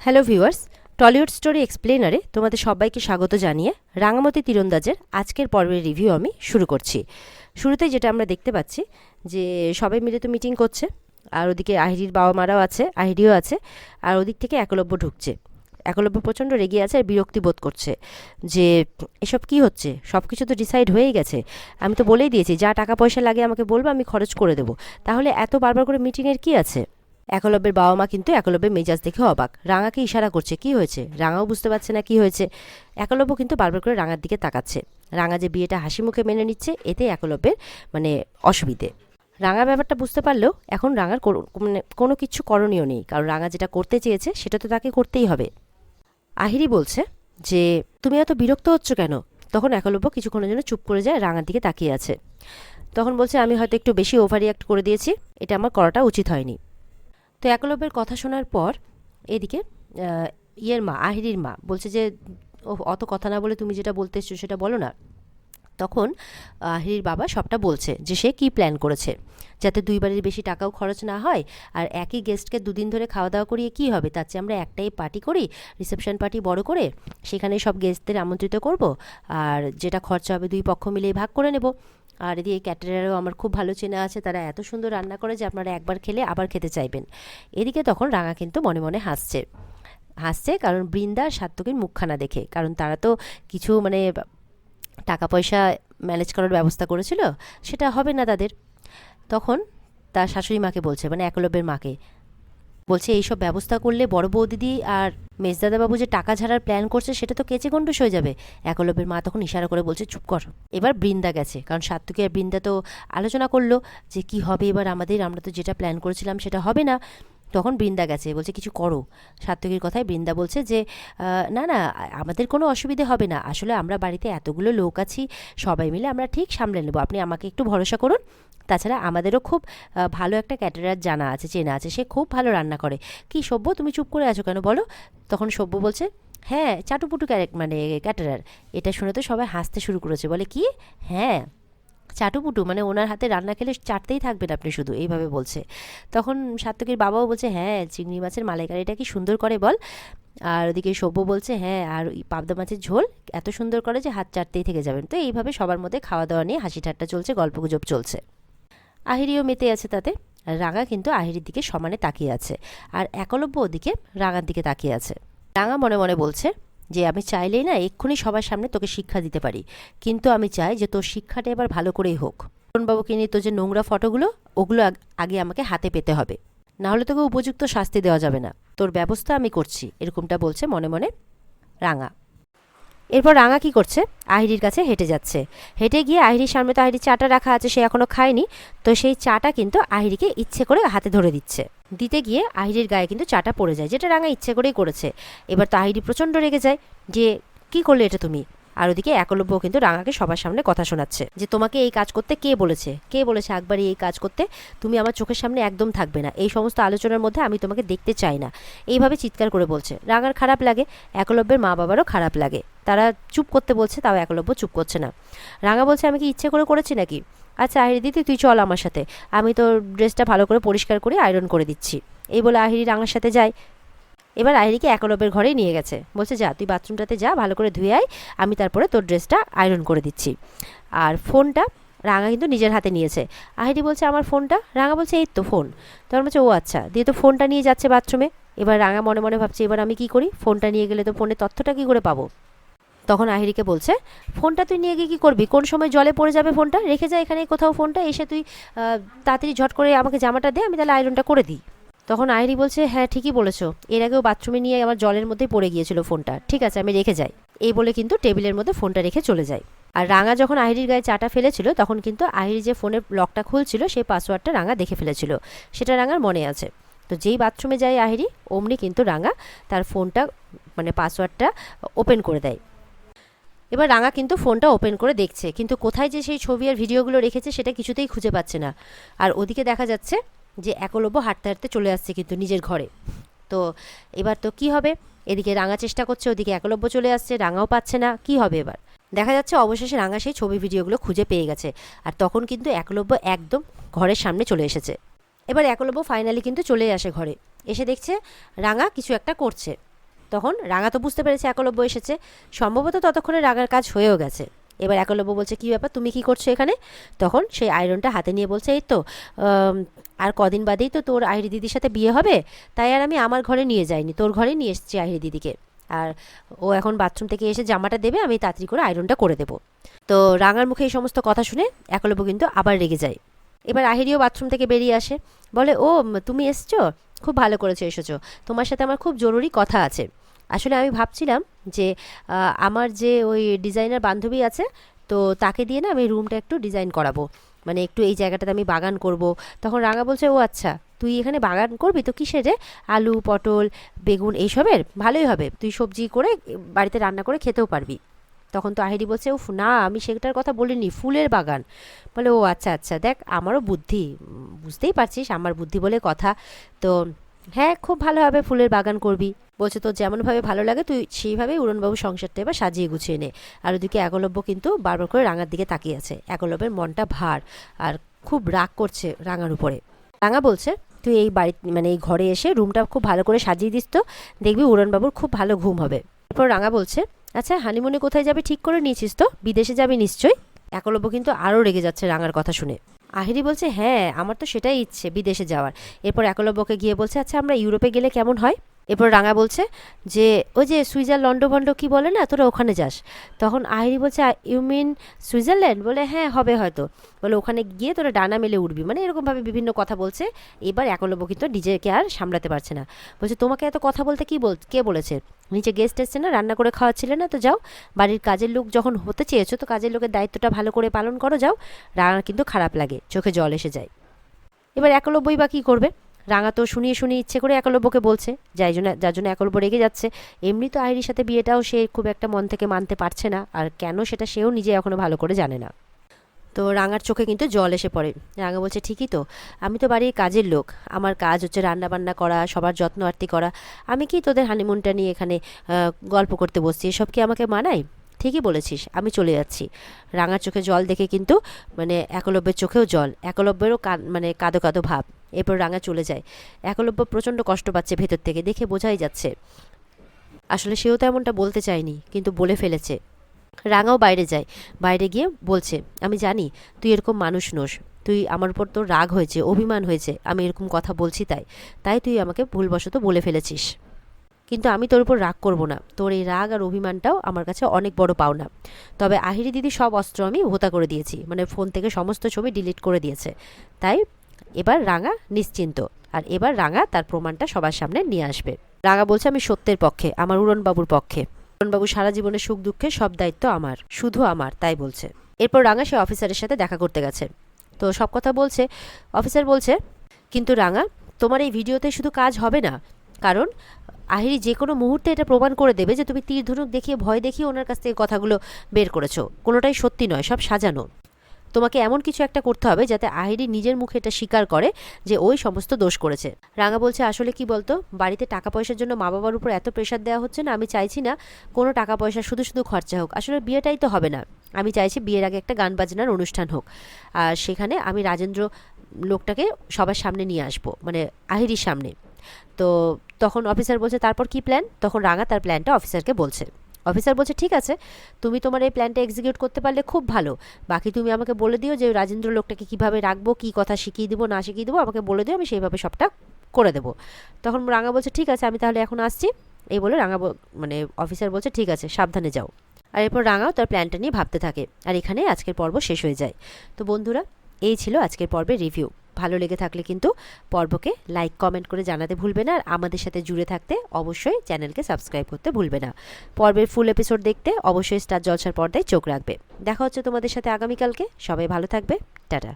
Hello viewers, Tollywood story এক্সপ্লেনারে তোমাদের সবাইকে স্বাগত জানিয়ে রাঙামতি তীরন্দাজের আজকের পর্বের রিভিউ আমি শুরু করছি। শুরুতেই যেটা আমরা দেখতে পাচ্ছি যে সবাই মিলে তো মিটিং করছে, আর ওদিকে আহিরির বাবা মারাও আছে, আহিরিও আছে, আর ওদিক থেকে একলব্য ঢুকছে। একলব্য প্রচণ্ড রেগে আছে আর বিরক্তি বোধ করছে যে এসব কি হচ্ছে, সব কিছু তো ডিসাইড হয়েই গেছে। আমি তো বলেই দিয়েছি যা টাকা পয়সা লাগে আমাকে বলবো, আমি খরচ করে দেবো, তাহলে এত বারবার করে মিটিংয়ের কি আছে। একলব্যের বাবা মা কিন্তু একলব্যের মেজাজ দেখে অবাক, রাঙাকে ইশারা করছে কি হয়েছে, রাঙাও বুঝতে পারছে না কি হয়েছে। একলব্য কিন্তু বারবার করে রাঙার দিকে তাকাচ্ছে। রাঙা যে বিয়েটা হাসি মুখে মেনে নিচ্ছে, এতে একলব্যের অসুবিধে। রাঙা ব্যাপারটা বুঝতে পারলেও এখন রাঙার কোনো কিছু করণীয় নেই, কারণ রাঙা যেটা করতে চেয়েছে সেটা তো তাকে করতেই হবে। আহিরি বলছে যে তুমি এত বিরক্ত হচ্ছ কেন। তখন একলব্য কিছুক্ষণের জন্য চুপ করে যায়, রাঙার দিকে তাকিয়ে আছে। তখন বলছে আমি হয়তো একটু বেশি ওভার রিয়াক্ট করে দিয়েছি, এটা আমার করাটা উচিত হয়নি। তো একলব্যের কথা শোনার পর এদিকে আহিরির মা বলছে যে ও অত কথা না বলে তুমি যেটা বলতে এসছো সেটা বলো না। তখন আহিরির বাবা সবটা বলছে যে সে কী প্ল্যান করেছে, যাতে দুইবারের বেশি টাকাও খরচ না হয়, আর একই গেস্টকে দুদিন ধরে খাওয়া দাওয়া করিয়ে কী হবে, তার চেয়ে আমরা একটাই পার্টি করি, রিসেপশন পার্টি বড় করে, সেখানে সব গেস্টদের আমন্ত্রিত করব, আর যেটা খরচা হবে দুই পক্ষ মিলেই ভাগ করে নেব। আর এদিকে ক্যাটারারও আমার খুব ভালো চেনা আছে, তারা এত সুন্দর রান্না করে যে আপনারা একবার খেলে আবার খেতে চাইবেন। এদিকে তখন রাঙা কিন্তু মনে মনে হাসছে হাসছে কারণ বৃন্দা আর সাত্তকীর মুখখানা দেখে, কারণ তারা তো কিছু টাকা পয়সা ম্যানেজ করার ব্যবস্থা করেছিল, সেটা হবে না তাদের। তখন তার শাশুড়ি মাকে বলছে, একলব্যের মাকে বলছে এইসব ব্যবস্থা করলে বড় বৌদিদি আর মেজদাদাবাবু যে টাকা ঝাড়ার প্ল্যান করছে সেটা তো কেচে গন্ডুস হয়ে যাবে। একলব্যের মা তখন ইশারা করে বলছে চুপ কর। এবার বৃন্দা গেছে, কারণ সাত্তকী আর বৃন্দা তো আলোচনা করলো যে কি হবে এবার আমাদের, আমরা তো যেটা প্ল্যান করেছিলাম সেটা হবে না। তখন বৃন্দা গেছে, বলছে কিছু করো। সাত্তকীর কথায় বৃন্দা বলছে যে না না, আমাদের কোনো অসুবিধে হবে না, আসলে আমরা বাড়িতে এতগুলো লোক আছি, সবাই মিলে আমরা ঠিক সামলে নেব, আপনি আমাকে একটু ভরসা করুন। তাছাড়া আমাদেরও খুব ভালো একটা ক্যাটারার জানা আছে, চেনা আছে, সে খুব ভালো রান্না করে। কি সব্য, তুমি চুপ করে আছো কেন বলো। তখন সব্য বলছে হ্যাঁ চাটুপুটু ক্যাটারার। এটা শুনে তো সবাই হাসতে শুরু করেছে, বলে কি হ্যাঁ চাটুপুটু, ওনার হাতে রান্না খেলে চাটতেই থাকবেন আপনি শুধু, এইভাবে বলছে। তখন সাত্তকীর বাবাও বলছে হ্যাঁ চিংড়ি মাছের মালাইকারিটা কি সুন্দর করে বল। আর ওদিকে সব্য বলছে হ্যাঁ, আর ওই পাবদা মাছের ঝোল এত সুন্দর করে যে হাত চাটতেই থেকে যাবেন। তো এইভাবে সবার মধ্যে খাওয়া দাওয়া নিয়ে হাসি ঠাট্টা চলছে, গল্পগুজব চলছে। আহিরিও মেতে আছে তাতে। আর রাঙা কিন্তু আহিরির দিকে সমানে তাকিয়ে আছে, আর একলব্য ওদিকে রাঙার দিকে তাকিয়ে আছে। রাঙা মনে মনে বলছে যে আমি চাইলেই না এক্ষুনি সবার সামনে তোকে শিক্ষা দিতে পারি, কিন্তু আমি চাই যে তোর শিক্ষাটা এবার ভালো করেই হোক। বাবুকে নিয়ে তোর যে নোংরা ফটোগুলো, ওগুলো আগে আমাকে হাতে পেতে হবে, না হলে তোকে উপযুক্ত শাস্তি দেওয়া যাবে না, তোর ব্যবস্থা আমি করছি, এরকমটা বলছে মনে মনে রাঙা। এরপর রাঙা কি করছে, আহিরির কাছে হেঁটে যাচ্ছে। হেঁটে গিয়ে আহিরির সামনে তো আহিরির চাটা রাখা আছে, সে এখনও খায়নি, তো সেই চাটা কিন্তু আহিরিকে ইচ্ছে করে হাতে ধরে দিচ্ছে। দিতে গিয়ে আহিরির গায়ে কিন্তু চাটা পড়ে যায়, যেটা রাঙা ইচ্ছে করেই করেছে। এবার তো আহিরি প্রচণ্ড রেগে যায় যে কি করলে এটা তুমি। আর ওদিকে একলব্য কিন্তু রাঙাকে সবার সামনে কথা শোনাচ্ছে যে তোমাকে এই কাজ করতে কে বলেছে, কে বলেছে একবারই এই কাজ করতে, তুমি আমার চোখের সামনে একদম থাকবে না, এই সমস্ত আলোচনার মধ্যে আমি তোমাকে দেখতে চাই না, এইভাবে চিৎকার করে বলছে। রাঙার খারাপ লাগে, একলব্যের মা বাবারও খারাপ লাগে, তারা চুপ করতে বলছে, তাও একলব্য চুপ করছে না। রাঙা বলছে আমি কি ইচ্ছে করে করেছি নাকি, আচ্ছা আহিরি দিদি তুই চল আমার সাথে, আমি তোর ড্রেসটা ভালো করে পরিষ্কার করে আয়রন করে দিচ্ছি। এই বলে আহিরি রাঙার সাথে যায়। এবার আহিরিকে একলব্যের ঘরেই নিয়ে গেছে, বলছে যা তুই বাথরুমটাতে যা, ভালো করে ধুয়ে আয়, আমি তারপরে তোর ড্রেসটা আয়রন করে দিচ্ছি। আর ফোনটা রাঙা কিন্তু নিজের হাতে নিয়েছে। আহিরি বলছে আমার ফোনটা, রাঙা বলছে এই তো ফোন। তখন বলছে ও আচ্ছা, দিয়ে তো ফোনটা নিয়ে যাচ্ছে বাথরুমে। এবার রাঙা মনে মনে ভাবছে এবার আমি কি করি, ফোনটা নিয়ে গেলে তো ফোনের তথ্যটা কী করে পাবো। তখন আহিরিকে বলছে ফোনটা তুই নিয়ে গিয়ে কী করবি, কোন সময় জলে পড়ে যাবে ফোনটা, রেখে যায় এখানে কোথাও ফোনটা, এসে তুই তাড়াতাড়ি ঝট করে আমাকে জামাটা দে, আমি তাহলে আয়রনটা করে দিই। তখন আহিরি বলছে হ্যাঁ ঠিকই বলেছো, এর আগেও বাথরুমে নিয়ে আমার জলের মধ্যেই পড়ে গিয়েছিল ফোনটা, ঠিক আছে আমি রেখে যাই। এই বলে কিন্তু টেবিলের মধ্যে ফোনটা রেখে চলে যায়। আর রাঙা যখন আহিরির গায়ে চাটা ফেলেছিল, তখন কিন্তু আহিরি যে ফোনের লকটা খুলছিল সেই পাসওয়ার্ডটা রাঙা দেখে ফেলেছিল, সেটা রাঙার মনে আছে। তো যেই বাথরুমে যায় আহিরি, অমনি কিন্তু রাঙা তার ফোনটা পাসওয়ার্ডটা ওপেন করে দেয়। এবার রাঙা কিন্তু ফোনটা ওপেন করে দেখছে, কিন্তু কোথায় যে সেই ছবি আর ভিডিওগুলো রেখেছে সেটা কিছুতেই খুঁজে পাচ্ছে না। আর ওদিকে দেখা যাচ্ছে যে একলব্য হাঁটতে হাঁটতে চলে আসছে কিন্তু নিজের ঘরে। তো এবার তো কি হবে, এদিকে রাঙা চেষ্টা করছে, ওদিকে একলব্য চলে আসছে, রাঙাও পাচ্ছে না, কি হবে এবার। দেখা যাচ্ছে অবশেষে রাঙা সেই ছবি ভিডিওগুলো খুঁজে পেয়ে গেছে। আর তখন কিন্তু একলব্য একদম ঘরের সামনে চলে এসেছে। এবার একলব্য ফাইনালি কিন্তু চলে আসে ঘরে, এসে দেখছে রাঙা কিছু একটা করছে। তখন রাঙা তো বুঝতে পেরেছে একলব্য এসেছে, সম্ভবত ততক্ষণে রাঙার কাজ হয়েও গেছে। এবার একলব্য বলছে, কী ব্যাপার, তুমি কি করছো এখানে? তখন সেই আয়রনটা হাতে নিয়ে বলছে, এই তো আর কদিন বাদেই তো তোর আহিরি দিদির সাথে বিয়ে হবে, তাই আর আমি আমার ঘরে নিয়ে যাইনি, তোর ঘরে নিয়ে এসেছি আহিরি দিদিকে। আর ও এখন বাথরুম থেকে এসে জামাটা দেবে, আমি তাড়াতাড়ি করে আয়রনটা করে দেবো। তো রাঙার মুখে এই সমস্ত কথা শুনে একলব্য কিন্তু আবার রেগে যায়। এবার আহিরিও বাথরুম থেকে বেরিয়ে আসে, বলে, ও তুমি এসছো, খুব ভালো করেছো এসেছো, তোমার সাথে আমার খুব জরুরি কথা আছে। আসলে আমি ভাবছিলাম যে আমার যে ওই ডিজাইনার বান্ধবী আছে, তো তাকে দিয়ে না আমি রুমটা একটু ডিজাইন করাবো, মানে একটু এই জায়গাটাতে আমি বাগান করব। তখন রাঙা বলছে, ও আচ্ছা, তুই এখানে বাগান করবি তো কিসের রে? আলু, পটল, বেগুন এইসবের? ভালোই হবে, তুই সবজি করে বাড়িতে রান্না করে খেতেও পারবি। তখন তো আহিরি বলছে, উফ না, আমি সেটার কথা বলিনি, ফুলের বাগান। বলে, ও আচ্ছা আচ্ছা, দেখ আমারও বুদ্ধি, বুঝতেই পারছিস আমার বুদ্ধি বলে কথা। তো হ্যাঁ, খুব ভালো হবে, ফুলের বাগান করবি। বলছে, তোর যেমনভাবে ভালো লাগে তুই সেইভাবেই উড়নবাবু সংসারটা এবার সাজিয়ে গুছিয়ে নে। আর ওদিকে একলব্য কিন্তু বারবার করে রাঙার দিকে তাকিয়ে আছে। একলব্যের মনটা ভার আর খুব রাগ করছে রাঙার উপরে। রাঙা বলছে, তুই এই বাড়ি মানে এই ঘরে এসে রুমটা খুব ভালো করে সাজিয়ে দিস তো, দেখবি উড়নবাবুর খুব ভালো ঘুম হবে। এরপর রাঙা বলছে, আচ্ছা হানিমুনে কোথায় যাবে ঠিক করে নিয়েছিস তো? বিদেশে যাবি নিশ্চয়ই। একলব্য কিন্তু আরও রেগে যাচ্ছে রাঙার কথা শুনে। আহিরি বলছে, হ্যাঁ আমার তো সেটাই ইচ্ছে, বিদেশে যাওয়ার। এরপর একলব্যকে গিয়ে বলছে, আচ্ছা আমরা ইউরোপে গেলে কেমন হয়? এরপর রাঙা বলছে যে, ওই যে সুইজারল্যান্ড ভন্ড কি বলে না, তোরা ওখানে যাস। তখন আহিরি বলছে, ইউ মিন সুইজারল্যান্ড? বলে, হ্যাঁ হবে হয়তো। বলে, ওখানে গিয়ে তোরা ডানা মেলে উঠবি, মানে এরকমভাবে বিভিন্ন কথা বলছে। এবার একলব্য কিন্তু নিজেকে আর সামলাতে পারছে না, বলছে, তোমাকে এত কথা বলতে কে বলেছে? নিচে গেস্ট এসছে না, রান্না করে খাওয়াচ্ছিলে না, তো যাও, বাড়ির কাজের লোক যখন হতে চেয়েছো তো কাজের লোকের দায়িত্বটা ভালো করে পালন করো, যাও। রাঙার কিন্তু খারাপ লাগে, চোখে জল এসে যায়। এবার একলব্যই বা কী করবে? রাঙা তো শুনিয়ে ইচ্ছে করে একলব্যকে বলছে, যার জন্য একলব্য রেগে যাচ্ছে। এমনি তো আইরির সাথে বিয়েটাও সে খুব একটা মন থেকে মানতে পারছে না, আর কেন সেটা সেও নিজে এখনও ভালো করে জানে না। তো রাঙার চোখে কিন্তু জল এসে পড়ে। রাঙা বলছে, ঠিকই তো, আমি তো বাড়ির কাজের লোক, আমার কাজ হচ্ছে রান্না বান্না করা, সবার যত্ন আত্তি করা। আমি কি তোদের হানিমুনটা নিয়ে এখানে গল্প করতে বসছি? এসব কি আমাকে মানায়? ঠিকই বলেছিস, আমি চলে যাচ্ছি। রাঙার চোখে জল দেখে কিন্তু মানে একলব্যের চোখেও জল, একলব্যেরও মানে কাঁদো কাঁদো ভাব। এরপর রাঙা চলে যায়। একলব্য প্রচণ্ড কষ্ট পাচ্ছে ভেতর থেকে, দেখে বোঝাই যাচ্ছে আসলে সেও তো এমনটা বলতে চায়নি, কিন্তু বলে ফেলেছে। রাঙাও বাইরে যায়, বাইরে গিয়ে বলছে, আমি জানি তুই এরকম মানুষ নোস, তুই আমার উপর তোর রাগ হয়েছে, অভিমান হয়েছে, আমি এরকম কথা বলছি তাই তুই আমাকে ভুলবশত বলে ফেলেছিস, কিন্তু আমি তোর উপর রাগ করব না। তোর এই রাগ আর অভিমানটাও আমার কাছে অনেক বড় পাওনা। তবে আহিরি দিদি সব অস্ত্র আমি ভোতা করে দিয়েছি, মানে ফোন থেকে সমস্ত ছবি ডিলিট করে দিয়েছে। তাই এবার রাঙা নিশ্চিন্ত, আর এবার রাঙা তার প্রমাণটা সবার সামনে নিয়ে আসবে। রাঙা বলছে, আমি সত্যের পক্ষে, আমার উড়নবাবুর পক্ষে। উড়নবাবু সারা জীবনের সুখ দুঃখে সব দায়িত্ব আমার, শুধু আমার, তাই বলছে। এরপর রাঙা সে অফিসারের সাথে দেখা করতে গেছে, তো সব কথা বলছে। অফিসার বলছে, কিন্তু রাঙা, তোমার এই ভিডিওতে শুধু কাজ হবে না, কারণ আহিরি যে কোনো মুহূর্তে এটা প্রমাণ করে দেবে যে তুমি তীর ধনুক দেখিয়ে ভয় দেখিয়ে ওনার কাছ থেকে কথাগুলো বের করেছো, কোনোটাই সত্যি নয়, সব সাজানো। তোমাকে এমন কিছু একটা করতে হবে যাতে আহিরি নিজের মুখে এটা স্বীকার করে যে ওই সমস্ত দোষ করেছে। রাঙা বলছে, আসলে কি বলতো, বাড়িতে টাকা পয়সার জন্য মা বাবার উপর এত প্রেশার দেওয়া হচ্ছে না, আমি চাইছি না কোনো টাকা পয়সা শুধু খরচা হোক, আসলে বিয়েটাই তো হবে না, আমি চাইছি বিয়ের আগে একটা গান বাজনার অনুষ্ঠান হোক, আর সেখানে আমি রাজেন্দ্র লোকটাকে সবার সামনে নিয়ে আসবো, মানে আহিরির সামনে। তো তখন অফিসার বলছে, তারপর কি প্ল্যান? তখন রাঙা তার প্ল্যানটা অফিসারকে বলছে। অফিসার বলছে, ঠিক আছে, তুমি তোমার এই প্ল্যানটা এক্সিকিউট করতে পারলে খুব ভালো, বাকি তুমি আমাকে বলে দিও যে রাজেন্দ্র লোকটাকে কীভাবে রাখবো, কী কথা শিখিয়ে দেবো না শিখিয়ে দেবো, আমাকে বলে দিও, আমি সেইভাবে সবটা করে দেবো। তখন রাঙা বলছে, ঠিক আছে, আমি তাহলে এখন আসছি। এই বলে রাঙা মানে অফিসার বলছে, ঠিক আছে, সাবধানে যাও। আর এরপর রাঙাও তার প্ল্যানটা নিয়ে ভাবতে থাকে। আর এখানে আজকের পর্ব শেষ হয়ে যায়। তো বন্ধুরা, এই ছিল আজকের পর্বের রিভিউ। ভালো লেগে থাকলে কিন্তু পর্বকে লাইক কমেন্ট করে জানাতে ভুলবে না, আর আমাদের সাথে জুড়ে থাকতে অবশ্যই চ্যানেলকে সাবস্ক্রাইব করতে ভুলবে না। পর্বের ফুল এপিসোড দেখতে অবশ্যই স্টার জলসার পর্দায় চোখ রাখবে। দেখা হচ্ছে তোমাদের সাথে আগামীকালকে। সবাই ভালো থাকবে, টাটা।